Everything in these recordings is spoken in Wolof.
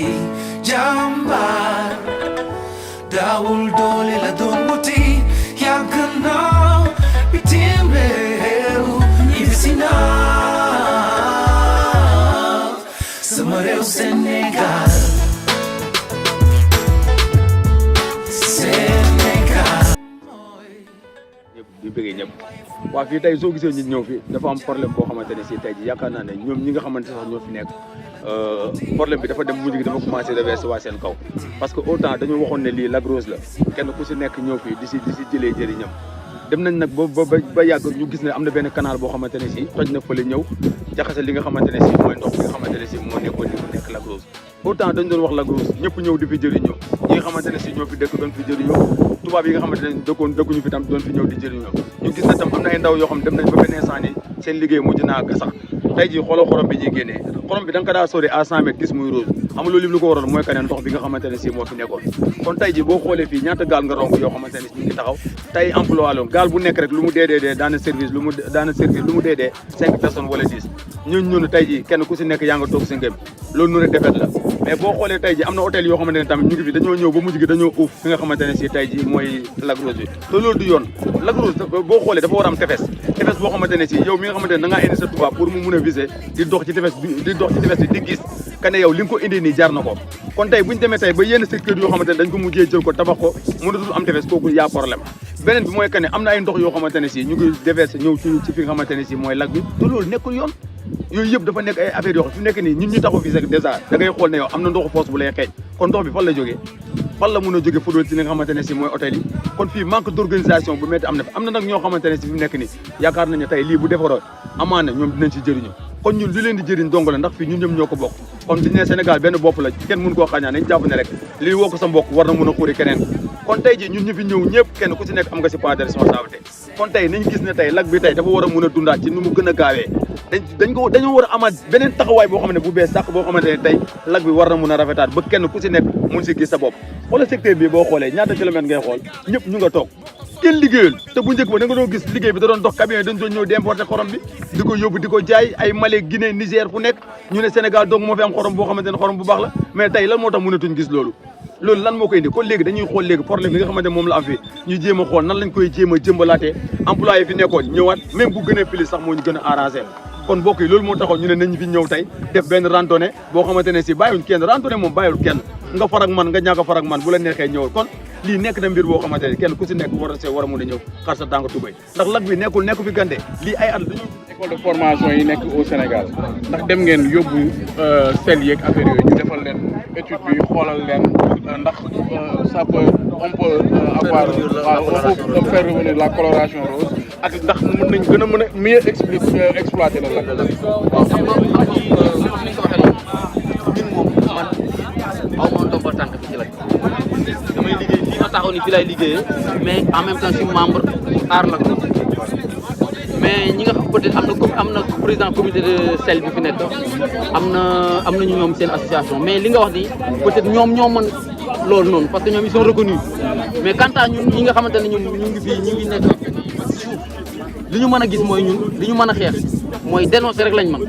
si jàmbaar daawul doole la doon wuti yàgg na bitim réew ñibbi si na sama réew Sénégal di bëggee ñëpp waaw fii tey soo gisee ñu ñëw fi dafa am problème boo xamante ne si tey ji yaakaar naa ne ñoom ñi nga xamante sax ñoo fi nekk problème bi dafa dem mujj gi dafa commencé reverser waa seen kaw parce que autant dañu waxoon ne lii Lac Rose la kenn ku si nekk ñëw fii di si jëlee jëriñam dem nañ nag ba yàgg ñu gis ne am na benn canal boo xamante ne si toj na fële ñëw jaxase li nga xamante ne si mooy ndox bi nga xamante ne si moo nekkoon ni mu nekk Lac Rose autant dañ doon wax Lac Rose ñëpp ñëw di fi jëriñoo ñi nga xamante ne si ñoo fi dëkk doon fi jëriñoo tubaab yi nga xamante ne dëkkuñu fi tam doon fi ñëw di jëriñoo ñu gis ne tam am na ay ndaw yoo xam dem nañ ba benn instant ni seen liggéey mujj naa sax tey jii xooloo xorom bi ñuy génnee xorom bi da nga ko daa sori à 100 mètres gis muy rose xam nga loolu li ko waral mooy que ne ndox bi nga xamante ne si moo fi nekkoon kon tey jii boo xoolee fii ñaata gaal nga romb yoo xamante ne si ñu ngi taxaw tey emploi loon gaal bu nekk rek lu mu dee daana service lu mu dee 5 personnes wala 10 ñun tey jii kenn ku si nekk yaa nga toog si ngëm loolu noonu defet la mais boo xoolee tey jii am na hôtel yoo xamante ne tamit ñu ngi fi dañoo ñëw ba mujj gi dañoo uuf fi nga xamante ne si tey jii mooy Lac Rose bi te loolu du yoon Lac Rose boo xoolee dafa war am tefes boo xamante ne si yow mi nga xamante ne da ngaa indi sa tubaab pour mu mun a viser di dox ci tefes bi di gis ka ne yow li nga ko indi nii jar na ko kon tey buñu demee tey ba yenn secteur yoo xamante ne dañ ko mujjee jël ko tabax ko mënatul am tefes kooku yaa problème beneen bi mooy que ne am na ay ndox yoo xamante ne si ñu ngi déversé ñëw ci fi nga xamante ne si mooy lac bi te loolu nekkul yoon yooyu yëpp dafa nekk ay affaires yoo xam fi nekk nii ñun ñu taxaw fii sax dèjà da ngay xool ne yow am na ndoxu foos bu lay xeeñ kon ndox bi fan la jógee fan la mun a jóge fudul ci li nga xamante ne si mooy hôtel yi kon fii manque d'organisation bu métti am na fi am na nag ñoo xamante ne si fi mu nekk nii yaakaar nañu tey lii bu defaroo amaana ñoom dinañ ci jëriñu kon ñun li leen di jëriñ dong la ndax fii ñun ñëpp ñoo ko bokk kon diñ ne Sénégal benn bopp la kenn mun koo xañaa nañ jàpp ne rek lii woo ko sa mbokk war na mun a xuuri keneen kon tey ji ñun ñu fi ñëw ñëpp kenn ku si nekk am nga si part de responsabilité kon tey nañ gis ne tey lac bi tey dafa war a mun a dundaat ci nu mu gën a gaawee dañoo war a amaat beneen taxawaay boo xam ne bu bees sax boo xamante ne tey lac bi war na mun a rafetaat ba kenn ku si nekk mun si gis sa bopp wala secteur bi boo xoolee ñaata kilomètre ngay xool ñëpp ñu nga toog kenn liggéeyul te bu njëkk ba da nga doon gis liggéey bi da doon dox camion yi dañ doon ñëw di importer xorom bi di ko yóbbu di ko jaay ay Mali Guinée Niger fu nekk ñu ne Sénégal donc moo fi am xorom boo xamante ne xorom bu baax la mais tey lan moo tax mënatuñ gis loolu lan moo koy indi kon léegi dañuy xool léegi problème bi nga xamante ne moom la am fi ñu jéem a xool nan lañ koy jéem a jëmbalaatee employé fi nekkoon ñëwaat même bu gënee plus sax moo ñu gën a arrangé kon mbokk yi loolu moo taxoon ñu ne nañ fi ñëw tey def benn randonnée boo xamante ne si bàyyiwuñ kenn randonnée moom bàyyiwul kenn nga farak man nga ñàkk a farak man bu la neexee ñëwal kon lii nekk na mbir boo xamante ne kenn ku si nekk war a mun a ñëw xar sa tànk tubay ndax lac bi nekku fi gande lii ay at dañoo école de formation yi nekk au Sénégal ndax dem ngeen yóbbu sel yeeg affaire yooyu ñu defal leen étude bi xoolal leen ndax ça peut on peut avoir on peut faire revenir la coloration rose ak ndax mën nañ gën a mën a mieux exploiter la lac. waaw xam nga ni nga ko waxee noonu ñun moom man aw ma ndombal tànk fi ci lac damay liggéey fii ma taxaw ni fii lay liggéeyee mais en même temps je suis membre aar Lac Rose mais ñi nga xam peut-être am na président comité de sel bi fi nekk am nañu ñoom seen association mais li nga wax ni peut-être ñoom ñoo mën loolu noonu parce que ñoom ils sont reconnus mais quant à ñun ñi nga xamante ne ñun ñu ngi fii ñu ngi nekk suuf li ñu mën a gis mooy ñun li ñu mën a xeex mooy dénoncer rek lañ mën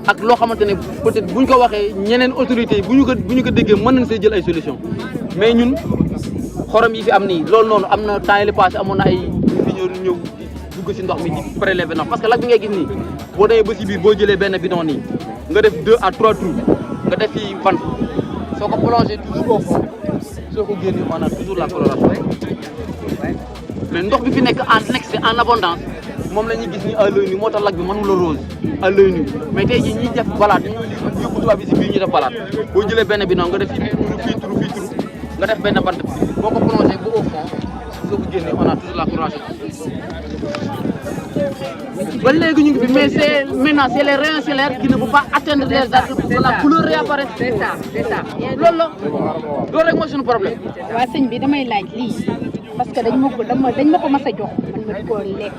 ak loo xamante ne peut-être buñ ko waxee ñeneen autorités yi bu ñu ko déggee mën nañ see jël ay solution mais ñun xorom yi fi am nii loolu noonu am na temps yi passé amoon na ay fi ñëw dugg si ndox mi di prélever ndox parce que lac bi ngay gis nii boo demee ba si biir boo jëlee benn bidon nii nga def 2 à 3 trous nga def fii fan soo ko plongé toujours au fond soo ko génnee on a toujours la coloration mais ndox bi fi nekk en excès en abondance moom la ñuy gis ni à l'œil nu moo tax lac bi mënul la rose à l'œil nu mais tey jii ñiy def balade dañoo yóbbu tubaab bi si biir ñu def balade boo jëlee benn bidon nga def fii trou nga def benn bant boo ko plongé ba au fond soo ko génnee on a toujours la coloration ba léegi ñu ngi fi mais c'est maintenant c'est les rayons solaires qui ne peuvent pas atteindre les arbres pour que la couleur réapparaisse. c'est ça loolu loolu rek mooy suñu problème. waa sëñ bi damay laaj lii parce que dañ ma ko mas a jox man ma di ko lekk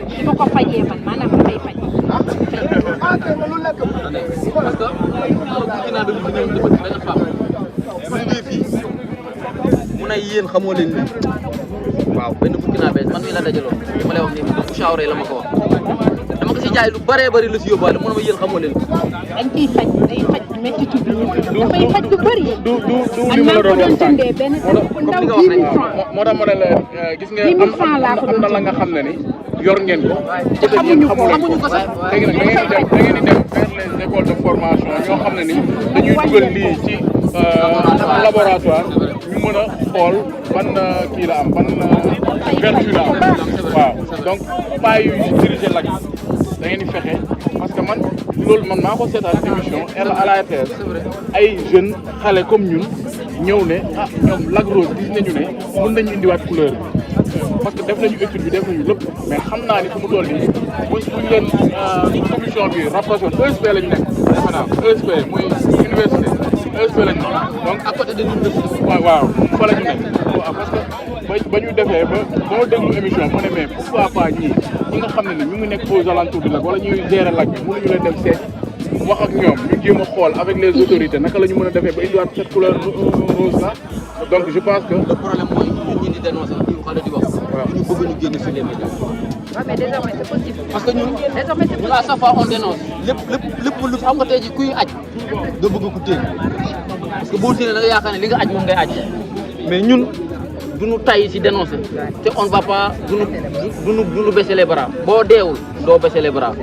di ma ko fajee man maanaam damay faj. parce que ginnaaw dañu fi ñëw dëkk benn femme bu liggéey fii mu ne yéen xamoo leen nii waaw benn Burkina bees man mii la dajaloon li ma lay wax nii bu Chaoré la ma ko wax dama ko si jaay lu bëree bëri la si yóbbaale mu ne ma yéen xamoo leen dañ ciy faj day faj méttitu biir dafay faj lu bëri. du man li ma maa la ko doon doon wax sànq. jëndee benn bu ndaw 10 000 francs. moo tax ma ne la gis nga 10 000 francs laa ko doon am na la nga xam ne ni yor ngeen ko. te xamuñu ko xamuñu ko sax. léegi nag da ngeen di dem vers les écoles de formation ñoo xam ne ni dañuy dugal lii ci laboratoire ñu mën a xool ban kii la am ban vertu la am waaw donc pas yu diriger lak da ngeen di fexe parce que man loolu man maa ko seetaan émission à la RTS ay jeunes xale comme ñun ñëw ne ah ñoom Lac Rose gis nañu ne mën nañu indiwaat couleur bi parce que def nañu étude bi def nañu lépp mais xam naa ni fu mu toll nii buñ leen commission bi rapproché woon ESP la ñu nekk defe naa ESP muy université ESP la ñu nekk donc à côté de l'université. waaw fa la ñu nekk waaw parce que ba ñu defee ba ma déglu émission mu ne mais pourquoi pas ñi nga xam ne ñu ngi nekk aux alentours du lac wala ñuy gérer lac bi mënuñu leen dem seet wax ak ñoom ñu jéem a xool avec les autorités naka la ñu mën a defee ba indiwaat cette couleur rose là donc je pense que le problème mooy ñun ñi di dénoncer di xale di wax. waaw ñu bëgg ñu génn sur les médias. waaw mais désormais c'est possible. parce que ñun désormais c'est ñun à chaque fois on dénonce lépp lu xam nga tey jii kuy aj nga bëgg ku téye parce que boo téye da nga yaakaar ne li nga aj moom ngay aj mais ñun duñu tay ci dénoncer te on va pas duñu baisser les bras boo deewul doo baisser les bras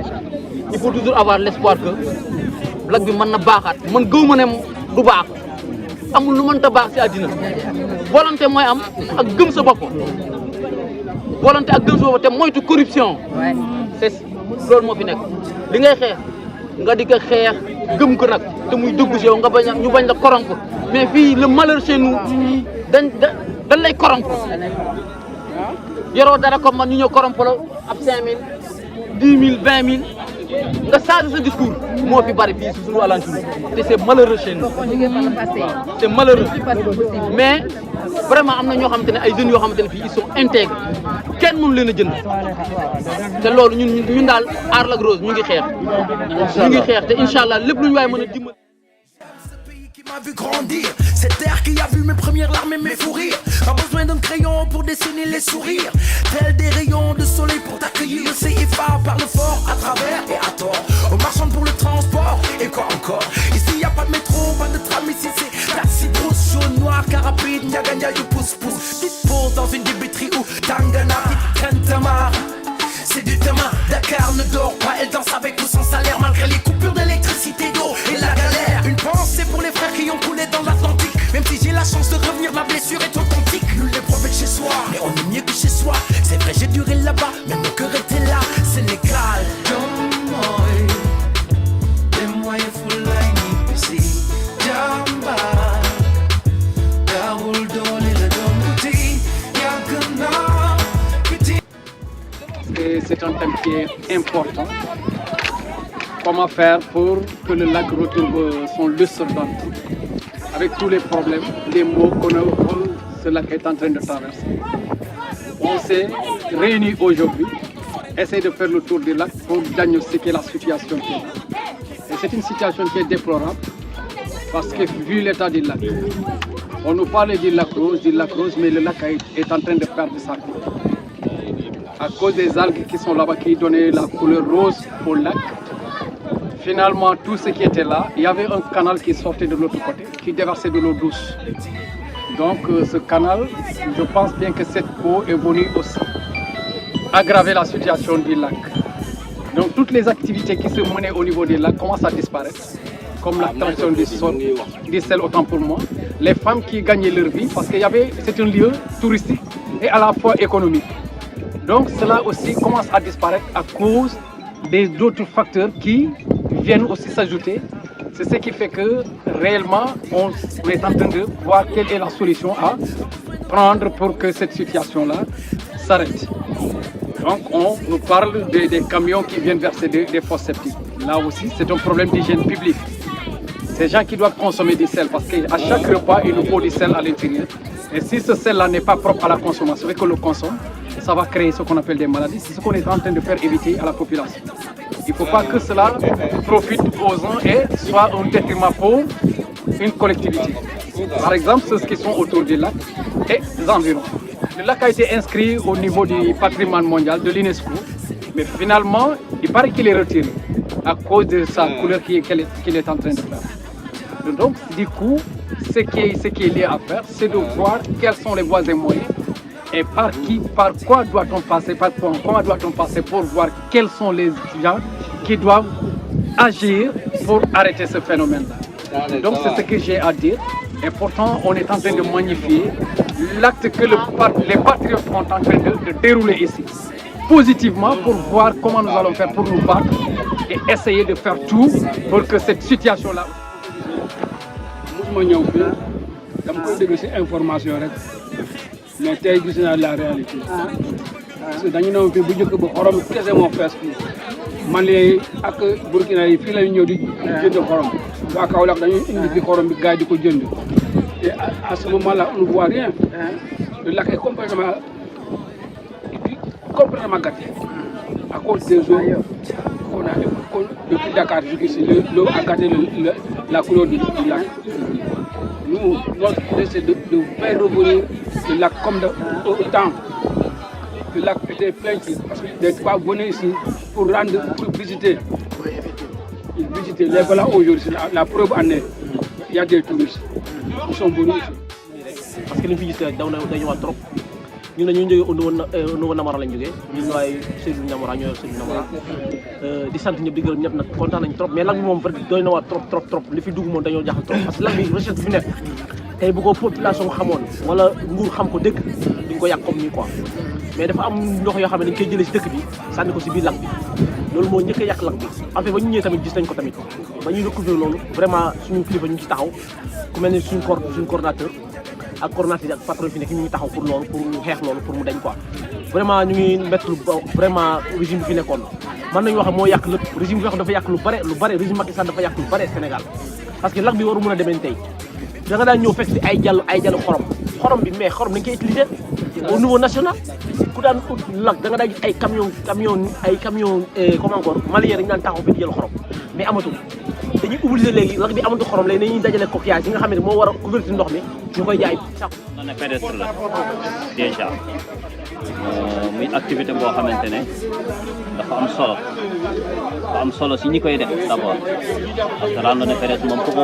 il faut toujours avoir l'espoir que lac bi mën na baaxaat man gëw ma ne du baax amul lu mënta baax ci àddina volonté mooy am ak gëm sa bopp volonté ak gëm sa bopp te moytu corruption c'est loolu moo fi nekk li ngay xeex nga di ko xeex gëm ko nag te muy dugg ci yow nga bañ ñu bañ la corrompre mais fii le malheur chez nous dañ lay corrompre yoroo dara comme man ñu ñëw corrompre la ab 5000 10 000 20 000 nga changé sa discours moo fi bari fii si suñu alentour te c'est malheureux chez nous c'est malheureux mais vraiment am na ñoo xamante ne ay jeunes yoo xamante ne fii ils sont intègres kenn mënu leen a jënd te loolu ñun daal aar Lac Rose ñu ngi xeex te incha allah lépp lu ñu waay mën a dimbali. Qui m'a vu grandir, cette terre qui a vu mes premières larmes et mes fous rires. Pas besoin d'un crayon pour dessiner les sourires. Tels des rayons de soleil pour t'accueillir. Le CFA parle fort à travers et à tort. Aux marchands pour le transport et quoi encore. Ici y a pas de métro, pas de tram. Ici c'est taxi, brousse, jaune, noir, car rapide, gna gna you pousse pousse. Petite pause dans une débiterie ou Tangana, petite Tamar. C'est du demain, Dakar ne dort pas. Elle danse avec ou sans salaire malgré les coupures d'électricité, d'eau et la galère. Une pensée pour les frères qui ont coulé dans l'Atlantique. Même si j'ai la chance de revenir, ma blessure est authentique. Nul n'est prophète chez soi, mais on est mieux que chez soi. C'est vrai, j'ai duré là-bas, mais mon cœur était là. Sénégal. C'est un thème qui est important. Comment faire pour que le lac retrouve son lustre d'antan avec tous les problèmes, les maux que ce lac est en train de traverser. On s'est réunis aujourd'hui, essayer de faire le tour du lac pour diagnostiquer la situation qui est là. Et c'est une situation qui est déplorable parce que vu l'état du lac, on nous parle du lac Rose, mais le lac est en train de perdre sa couleur. À cause des algues qui sont là-bas, qui donnaient la couleur rose au lac. Finalement, tout ce qui était là, il y avait un canal qui sortait de l'autre côté, qui déversait de l'eau douce. Donc ce canal, je pense bien que cette eau est venue aussi aggraver la situation du lac. Donc toutes les activités qui se menaient au niveau du lac commencent à disparaître, comme l'attraction du sel autant pour moi. Les femmes qui gagnaient leur vie, parce que c'est un lieu touristique et à la fois économique. Donc cela aussi commence à disparaître à cause d'autres facteurs qui viennent aussi s'ajouter. C'est ce qui fait que réellement on est en train de voir quelle est la solution à prendre pour que cette situation-là s'arrête. Donc on nous parle des camions qui viennent verser des fosses septiques. Là aussi c'est un problème d'hygiène publique. Ces gens qui doivent consommer du sel parce qu'à chaque repas il nous faut du sel à l'intérieur. Et si ce sel-là n'est pas propre à la consommation et que le consomme, ça va créer ce qu'on appelle des maladies. C'est ce qu'on est en train de faire éviter à la population. Il ne faut pas que cela profite aux uns et soit un détriment pour une collectivité. Par exemple, ceux qui sont autour du lac et des environs. Le lac a été inscrit au niveau du patrimoine mondial de l'UNESCO, mais finalement, il paraît qu'il est retiré. à cause de sa couleur qu'il est en train de faire. Donc, du coup, ce qui est lié à faire, c'est de voir quels sont les voies et moyens et par quoi doit-on passer, comment doit-on passer pour voir quels sont les gens qui doivent agir pour arrêter ce phénomène-là. Donc, c'est ce que j'ai à dire. Et pourtant, on est en train de magnifier l'acte que les patriotes sont en train de dérouler ici, positivement, pour voir comment nous allons faire pour nous battre et essayer de faire tout pour que cette situation-là... musuma ñëw fii dama koy dégg ci information rek mais tey gis naa la réalité parce que dañu newoon fii bu njëkk ba xorom kese moo fees fii Mali ak Burkina yi fii lañu ñëw di jënd xorom waa Kaolack dañuy indi fi xorom bi gars yi di ko jënd et à ce moment-là on ne voit rien le lac est complètement gâté à cause des eaux qu'on a depuis Dakar jusqu'ici l'eau a gâté la couleur du lac. Nous, notre idée c'est de faire revenir le lac comme au temps. Le lac était plein parce que les gens venaient ici pour visiter. Ils visitaient. Les voilà aujourd'hui, la preuve en est. Il y a des touristes. Ils sont venus ici. Parce que li ñu fi gis rek dañu wax trop ñun dañuy jógee au nouveau Namara lañ jógee ñun waaye Seydou Namara ñoo yor Seydou Namara di sant ñëpp di gërëm ñëpp nag kontaan nañ trop mais lag bi moom vrai doy na waar trop li fi dugg moom dañoo jaaxal trop parce que lag bi recherche bi fi nekk tey bu ko population xamoon wala nguur xam ko dëgg duñ ko yàq comme nii quoi mais dafa am ndox yoo xam ne dañ koy jëlee si dëkk bi sànni ko si biir lag bi loolu moo njëkk a yàq lag bi en fait ba ñu ñëwee tamit gis nañ ko tamit ba ñuy recouvrir loolu vraiment suñu kilifa ñu ngi ci taxaw ku mel ni suñu coordinateur ak coordinateur ak patron fi nekk ñu ngi taxaw pour loolu pour ñu xeex loolu pour mu dañ quoi vraiment ñu ngi mettre vraiment régime bi fi nekkoon mën nañu wax moo yàq lépp régime bi wax dafa yàq lu bare régime Macky Sall dafa yàq lu bare Sénégal parce que lag bi waru mën a demee tey da nga daan ñëw fekk ay jàll xorom bi mais xorom dañ koy utiliser au niveau national ku daan ut lag da nga daan gis ay camion comme encore malien dañu daan taxaw fi di jël xorom mais amatul dañuy obligé léegi lag bi amatul xorom léegi dañuy dajale coquillage yi nga xam ne moo war a couverture ndox mi ñu koy jaay sax on est pédestre la déjà muy activité boo xamante ne dafa am solo si ñi koy def d'abord parce que randonnée pédestre moom ku ko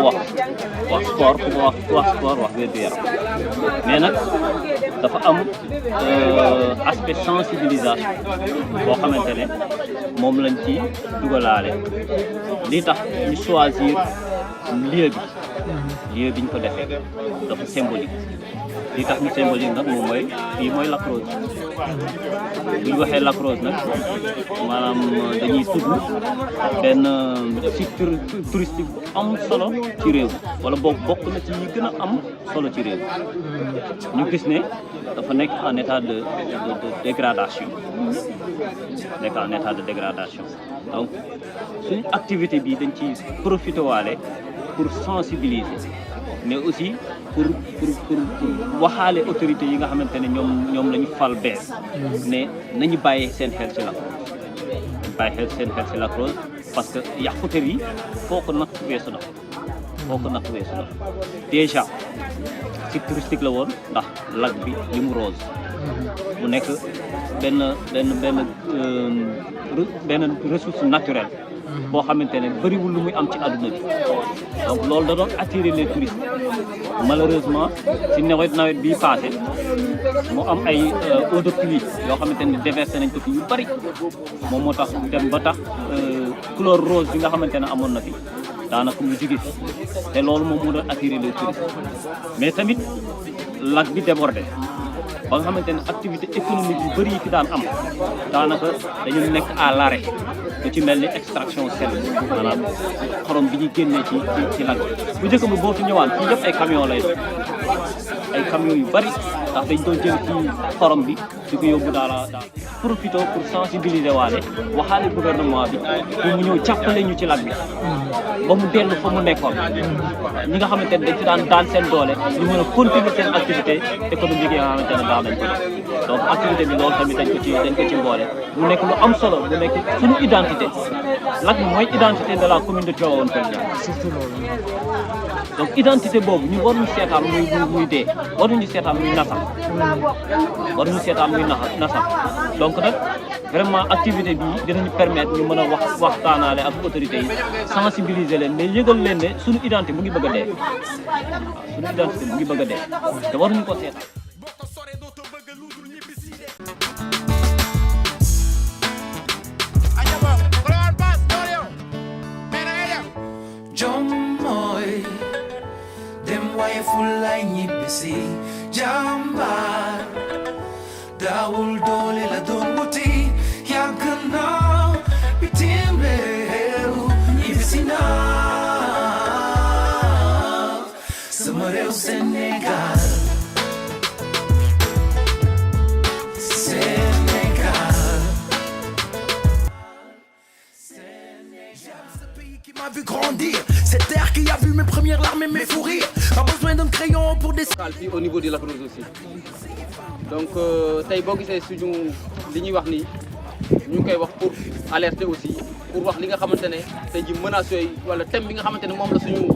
wax sport ku ko wax sport wax wér-gu-yaram mais nag dafa am aspect sensibilisation boo xamante ne moom lañ ci dugalaale li tax ñu choisir lieu bi ñu ko defee dafa symbolique li tax ñu symbolique nag moom mooy fii mooy Lac Rose bu ñu waxee Lac Rose nag maanaam dañuy tudd benn site touristique bu am solo ci réew wala bokk na ci ñi gën a am solo ci réew ñu gis ne dafa nekk en état de dégradation donc suñu activité bi dañ ci profité waale pour sensibiliser mais aussi pour waxaale autorités yi nga xamante ne ñoom la ñu fal bees ne nañu bàyyi seen xel ci Lac Rose parce que yàqute bi foo ko natt weesu na déjà site touristique la woon ndax lac bi li mu rose mu nekk benn ressource naturelle boo xamante ne bëriwul lu muy am ci àdduna bi donc loolu da doon attirer les touristes malheureusement ci nawet bii passé mu am ay eau de pluie yoo xamante ne déversé nañ ko fi yu bëri moom moo tax dem ba tax couleur rose bi nga xamante ne amoon na fi daanaka mu jóge fi te loolu moom moo doon attirer les touristes mais tamit lac bi débordé ba nga xamante ne activité économique yu bëri yi fi daan am daanaka dañu nekk à l'arrêt lu ci mel ni extraction sel maanaam xorom bi ñu génnee ci lac bu njëkk ba boo fi ñëwaan fii yëpp ay camion lay doon ay camion yu bëri ndax dañ doon jël ci xorom bi di ko yóbbu daal profité pour sensibiliser waale waxaale gouvernement bi pour mu ñëw jàppale ñu ci lac bi ba mu dellu fa mu nekkoon ñi nga xamante ne dañ ci daan seen doole ñu mën a continuer seen activité économique yi nga xamante ne daan nañ ko def donc activité bi loolu tamit dañ ko ci mboole mu nekk lu am solo mu nekk suñu identité lac bi mooy identité de la commune de Tivaouane Peulh. surtout loolu donc identité boobu ñu waruñu seetaan muy dee waruñu seetaan muy nasax waruñu seetaan muy nasax donc nag vraiment activité bi dinañu permettre ñu mën a waxtaanaale ak autorités yi sensibiliser leen mais yëgal leen ne suñu identité mu ngi bëgg a dee suñu identité mu ngi bëgg a dee te waruñu ko seetaan. Waaye fulay ñibbisi jàmbaar daawul doole la doon wuti yàgg na bitim réew ñibbisi na sama réew Sénégal qui m'a vu grandir, cette terre qui a vu mes premières larmes et mes fous rires. Pas besoin d'un crayon pour dessiner. Fii au niveau de Lac Rose aussi donc tey boo gisee suñu li ñuy wax nii ñu ngi koy wax pour alerter aussi pour wax li nga xamante ne tey ji menaces yooyu wala thème bi nga xamante ne moom la suñu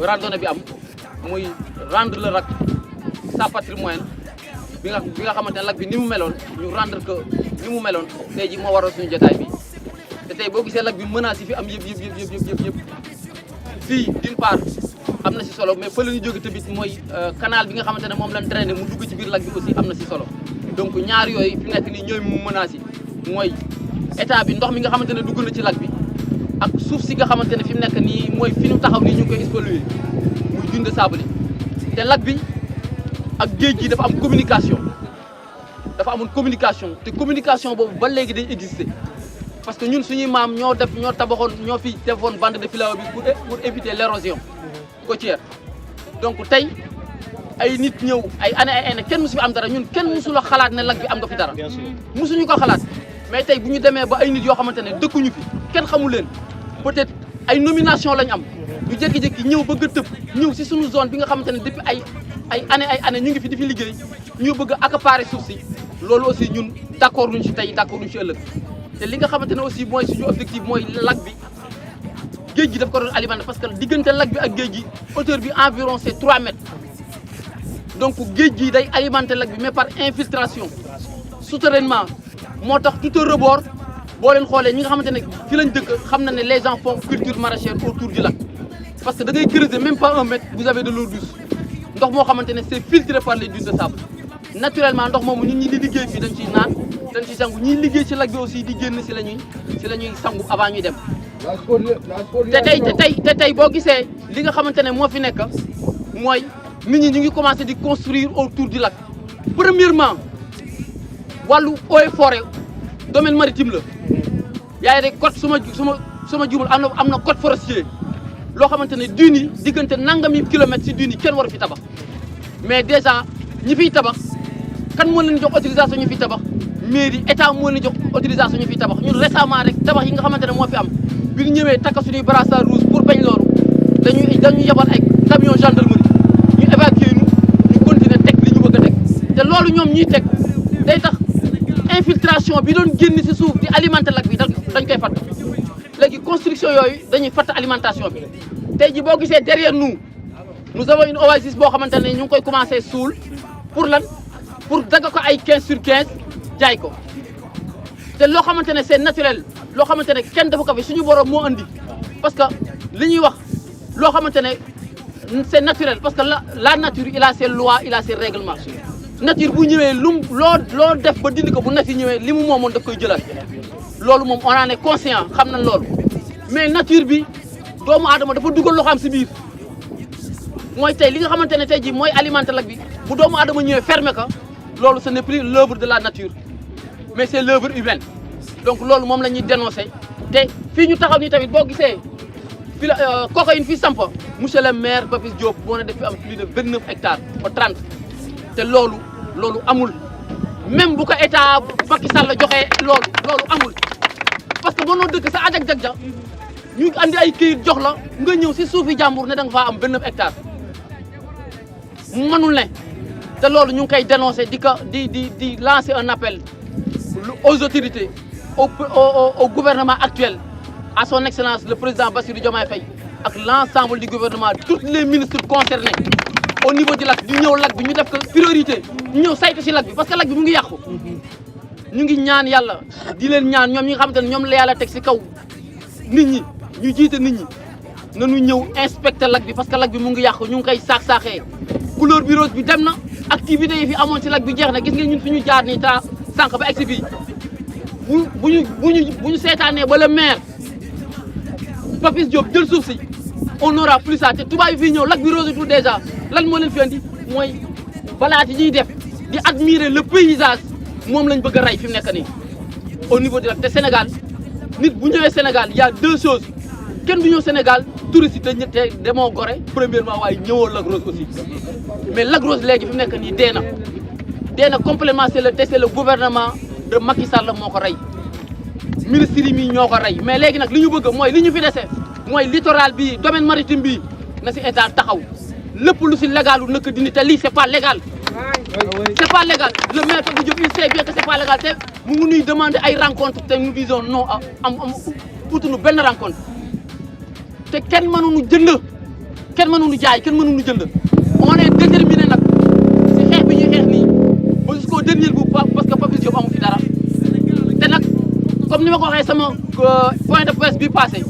randonnée bi am muy rendre le lac sa patrimoine bi nga xamante ne lac bi ni mu meloon ñu rendre que ni mu meloon tey ji moo waral suñu jotaay bi. te tey boo gisee lac bi menaces yi fi am yëpp fii d'une part am na si solo mais fa la ñu jóge tamit mooy canal bi nga xamante ne moom lañ drainer mu dugg ci biir lac bi aussi am na si solo donc ñaar yooyu fi nekk nii ñooy menaces yi mooy état bi ndox mi nga xamante ne dugg na ci lac bi ak suuf si nga xamante ne fi mu nekk nii mooy fi ñu taxaw nii ñu ngi koy spolier muy dune de sable te lac bi ak géej gi dafa am communication te communication boobu ba léegi day exister. parce que ñun suñuy maam ñoo tabaxoon ñoo fi defoon bande de filao bi pour éviter l'érosion côtière donc tey ay nit ñëw ay année kenn musu fi am dara ñun kenn musu la xalaat ne lac bi am nga fi dara musuñu ko xalaat mais tey bu ñu demee ba ay nit yoo xamante ne dëkkuñu fi kenn xamul leen peut-être ay nomination lañ am ñu jékki-jékki ñëw bëgg a tëb ñëw si suñu zone bi nga xamante ne depuis ay année ñu ngi fi di fi liggéey ñu bëgg a accaparer suuf si loolu aussi ñun d'accord luñ si tey d'accord luñ si ëllëg te li nga xamante ne aussi mooy suñu objectif mooy lac bi géej gi daf ko doon alimenter parce que diggante lac bi ak géej gi hauteur bi environ c'est 3 mètres donc géej gi day alimenter lac bi mais par infiltration souterrainement moo tax tout au rebord boo leen xoolee ñi nga xamante ne fi lañ dëkk xam na ne les gens font culture maraîchère autour du lac parce que da ngay creuser même pas 1 mètre vous avez de l'eau douce ndox moo xamante ne c'est filtré par les dunes de sable naturellement ndox moomu ñun ñi di liggéey fii dañ ciy naan dañ ciy sangu ñiy liggéey ci lac bi aussi di génn si la ñuy sangu avant ñuy dem te tey boo gisee li nga xamante ne moo fi nekk mooy nit ñi ñu ngi commencé di construire autour du lac premièrement wàllu eaux et forêt domaine maritime la yaay rek côte suma jumul am na côte forestier loo xamante ne dunes yi diggante nangami kilomètres si dunes yi kenn waru fi tabax mais déjà ñi fiy tabax kan moo leen jox autorisation ñu fiy tabax mairie état moo leen jox autorisation ñu fiy tabax ñun récemment rek tabax yi nga xamante ne moo fi am bi ñu ñëwee takka suñuy brassard rouge pour bañ loolu dañu yebal ay camion gendarmerie ñu évacuer ñu continuer teg li ñu bëgg a teg te loolu ñoom ñuy teg day tax infiltration bi doon génn si suuf di alimenter lac bi dañ koy fatt léegi construction yooyu dañuy fatt alimentation bi tey ji boo gisee derrière nous avons une oasis boo xamante ne ñu ngi koy commencer suul pour lan pour dagg ko ay 15 sur 15 jaay ko te loo xamante ne c'est naturel loo xamante ne kenn dafa ko fi suñu borom moo andi parce que li ñuy wax loo xamante ne c'est naturel parce que la nature il a ses lois il a ses règlements nature bu ñëwee loo def ba dindi ko bu nature ñëwee li mu moomoon daf koy jëlaat loolu moom on en est conscient xam nañ loolu mais nature bi doomu aadama dafa dugal loxoom si biir mooy tey li nga xamante ne tey jii mooy alimenter lac bi bu doomu aadama ñëwee fermer ko loolu ce n'est plus l'œuvre de la nature mais c'est l'œuvre humaine donc loolu moom la ñuy dénoncer te fii ñu taxaw nii tamit boo gisee fii la cocaïne fii sampa monsieur le maire Papis Diop moo ne def fi am plus de 29 hectares au 30 te loolu amul même bu ko état Macky Sall la joxee loolu amul parce que mënoo dëkk sa ajak-jak ñu andi ay këyit jox la nga ñëw si suufi jàmbur ne da nga faa am 29 hectares mënul ne te loolu ñu ngi koy dénoncer di lancer un appel aux autorités au gouvernement actuel à son excellence le président Bassirou Diomaye Faye ak l'ensemble du gouvernement tous les ministres concernés au niveau du lac di ñëw lac bi ñu def ko priorité ñu ñëw saytu si lac bi parce que lac bi mu ngi yàqu ñu ngi ñaan yàlla di leen ñaan ñoom ñi nga xamante ne ñoom la yàlla teg si kaw nit ñi ñu jiite nit ñi nañu ñëw inspecter lac bi parce que lac bi mu ngi yàqu ñu ngi koy saax-saaxee couleur bi rose bi dem na activité yi fi amoon si lac bi jeex na gis nga ñun fi ñu jaar nii sànq ba egsi fii bu ñu seetaanee ba le maire Papis Diop jël suuf si on aura plus ça te tubaab yi fii ñëw lac bi rose tout déjà lan moo leen fi andi mooy balaat yi ñuy def di admirer le paysage moom lañ bëgg a rey fi mu nekk nii au niveau du lac te Sénégal nit bu ñëwee Sénégal y a deux choses kenn du ñëw Sénégal touriste te demoo Gorée premièrement waaye ñëwoo Lac Rose aussi mais Lac Rose léegi fi mu nekk nii dee na complètement c'est le gouvernement de Macky Sall moo ko rey ministre yi ñoo ko rey mais léegi nag li ñu bëgg mooy li ñu fi dese mooy littoral bi domaine maritime bi na si état taxaw lépp lu si légal u nëkk dindi te lii c'est pas légal c'est pas légal le maire Papis Diop il sait bien que c'est pas légal te mu ngi ñuy demander ay rencontre te nous disons non am utuñu benn rencontre te kenn mënuñu jënd kenn mënuñu jaay kenn mënuñu jënd on est déterminé nag si xeex bi ñuy xeex nii ba jusqu'au dernier bout parce que Papis Diop amu fi dara te nag comme ni ma ko waxee sama point de presse bi passé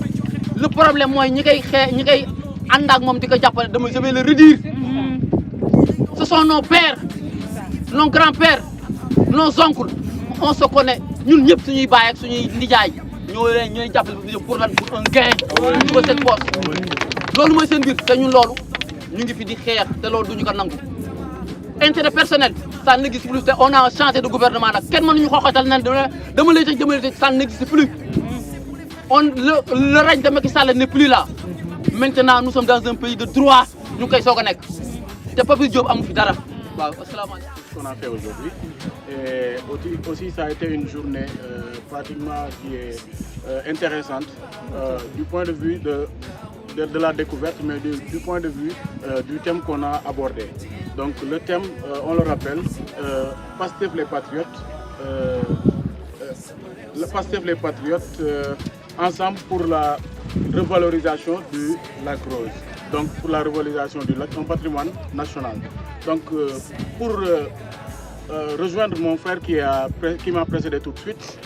le problème mooy ñi koy ànd ak moom di ko jàppale je vais le redire ce sont nos pères nos grands-pères nos oncles on se connaît ñun ñëpp suñuy baay ak suñuy nijaay ñooy jàppale pour lan pour un gain ñu ko seen poche loolu mooy seen biir te ñun loolu ñu ngi fi di xeex te loolu duñu ko nangu intérêt personnel ça n'existe plus te on a changé de gouvernement nag kenn mënuñu xooxatal ne dama lay tëj ça n'existe plus le règne de Macky Sall n'est plus là maintenant nous sommes dans un pays de droit ñu koy soog a nekk te Papis Diop amu fi dara waaw asalaamaaleykum. Ce qu'on a fait aujourd'hui et aussi ça a été une journée pratiquement qui est intéressante du point de vue de la découverte mais du point de vue du thème qu'on a abordé. Donc le thème on le rappelle Pastef les patriotes ensemble pour la revalorisation du Lac Rose. Donc pour la revalorisation du lac, un patrimoine national. Donc pour rejoindre mon frère qui m'a précédé tout de suite,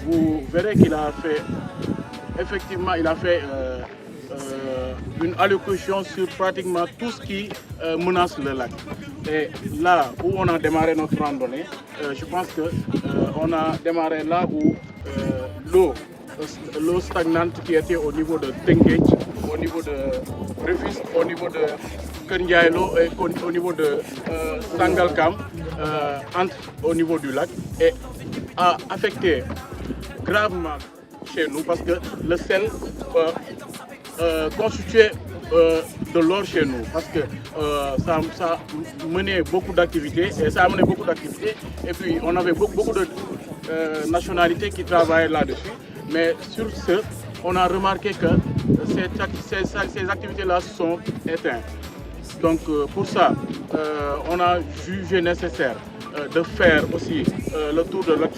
vous verrez qu'il a fait effectivement une allocution sur pratiquement tout ce qui menace le lac. Et là où on a démarré notre randonnée, je pense que on a démarré là où l'eau stagnante qui était au niveau de Tengej, au niveau de Rufisque, au niveau de Keur Ndiaye Lo et au niveau de Sangalkam, entre au niveau du lac et a affecté gravement chez nous parce que le sel constituait de l'or chez nous parce que ça menait beaucoup d'activités et ça a mené beaucoup d'activités et puis on avait beaucoup de nationalités qui travaillaient là-dessus. Mais sur ce, on a remarqué que ces activités-là sont éteintes. Donc pour ça, on a jugé nécessaire de faire aussi le tour de lac,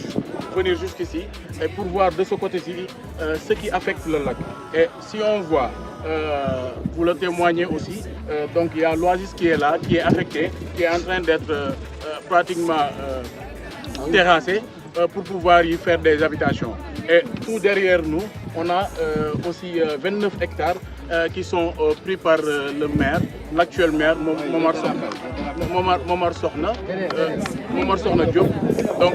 venir jusqu'ici et pour voir de ce côté-ci ce qui affecte le lac. Et si on voit, vous le témoignez aussi, donc il y a l'Oasis qui est là, qui est affecté, qui est en train d'être pratiquement terrassé pour pouvoir y faire des habitations. Et tout derrière nous, on a aussi 29 hectares qui sont pris par le maire, l'actuel maire, Momar Sokhna Diop, donc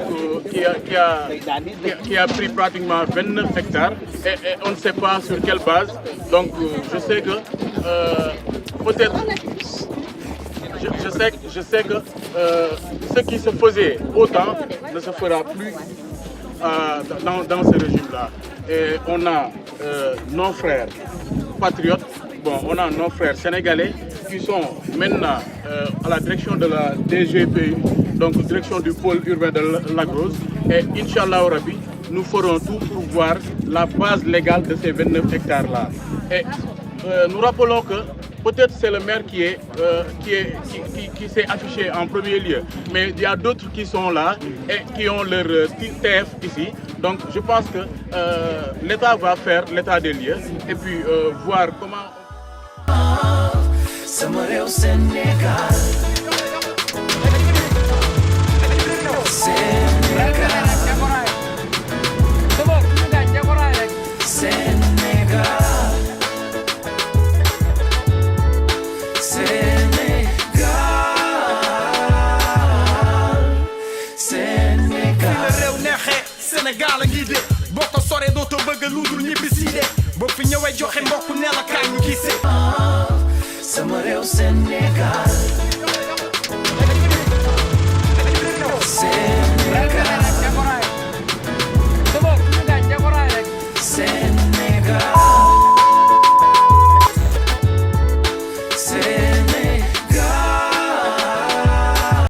qui a pris pratiquement 29 hectares et on ne sait pas sur quelle base. Donc je sais que peut-être, je sais que ce qui se faisait autant ne se fera plus dans ce régime-là. Et on a nos frères patriotes, on a nos frères sénégalais qui sont maintenant à la direction de la DGPU, donc direction du pôle urbain de Lac Rose. Et Inch'Allah Rabbi, nous ferons tout pour voir la base légale de ces 29 hectares-là. Et nous rappelons que peut-être c'est le maire qui s'est affiché en premier lieu, mais il y a d'autres qui sont là et qui ont leur TF ici. Donc je pense que l'État va faire l'état des lieux et puis voir comment sama réew Sénégal Sénégal Sénégal a ngi de boo ko soree dootoo bëgg lu dul ñibbi si de boo fi ñëwee joxe mbokk ne la kaay ñu gisee sama réew Sénégal Sénégal